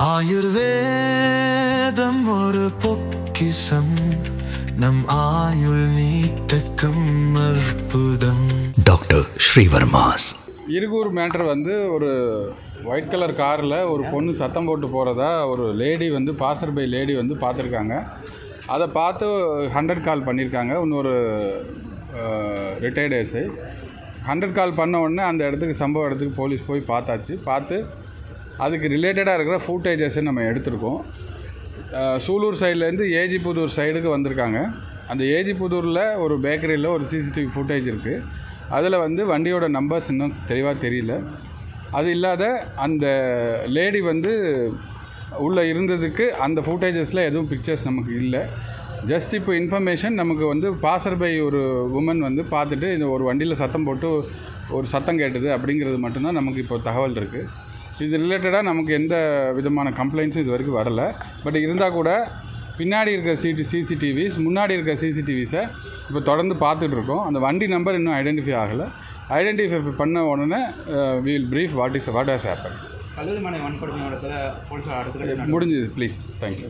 ஆயுர்வேதம் ஒரு பொக்கிஷம் நம் ஆயுள் நீட்டக்கும் அற்புதம். டாக்டர் ஸ்ரீவர்மாஸ். இருகூர் மேட்டர் வந்து ஒரு ஒயிட் கலர் காரில் ஒரு பொண்ணு சத்தம் போட்டு போகிறதா ஒரு லேடி வந்து பாசர் பை லேடி வந்து பார்த்துருக்காங்க. அதை பார்த்து 100 கால் பண்ணியிருக்காங்க. இன்னொரு ரிட்டையர்டு எஸ்ஐ 100 கால் பண்ண உடனே அந்த இடத்துக்கு சம்பவ இடத்துக்கு போலீஸ் போய் பார்த்தாச்சு. பார்த்து அதுக்கு ரிலேட்டடாக இருக்கிற ஃபுட்டேஜஸை நம்ம எடுத்திருக்கோம். சூலூர் சைட்லேருந்து ஏஜிபுதூர் சைடுக்கு வந்திருக்காங்க. அந்த ஏஜிபுதூரில் ஒரு பேக்கரியில் ஒரு சிசிடிவி ஃபுட்டேஜ் இருக்குது. அதில் வந்து வண்டியோட நம்பர்ஸ் இன்னும் தெளிவாக தெரியல. அது இல்லாத அந்த லேடி வந்து உள்ளே இருந்ததுக்கு அந்த ஃபுட்டேஜஸில் எதுவும் பிக்சர்ஸ் நமக்கு இல்லை. ஜஸ்ட் இப்போ இன்ஃபர்மேஷன் நமக்கு வந்து பாசர் பை ஒரு உமன் வந்து பார்த்துட்டு இந்த ஒரு வண்டியில் சத்தம் போட்டு ஒரு சத்தம் கேட்டது அப்படிங்கிறது மட்டும்தான் நமக்கு இப்போ தகவல் இருக்குது. இது ரிலேட்டடாக நமக்கு எந்த விதமான கம்ப்ளைண்ட்ஸும் இது வரைக்கும் வரலை. பட் இருந்தால் கூட பின்னாடி இருக்க சிசிடிவிஸ் முன்னாடி இருக்க சிசிடிவிஸை இப்போ தொடர்ந்து பார்த்துட்ருக்கோம். அந்த வண்டி நம்பர் இன்னும் ஐடென்டிஃபை ஆகலை. ஐடென்டிஃபை பண்ண உடனே will brief what has happen. கல்லூரி மாணவி வன்கொடுமை முடிஞ்சது. ப்ளீஸ். தேங்க்யூ.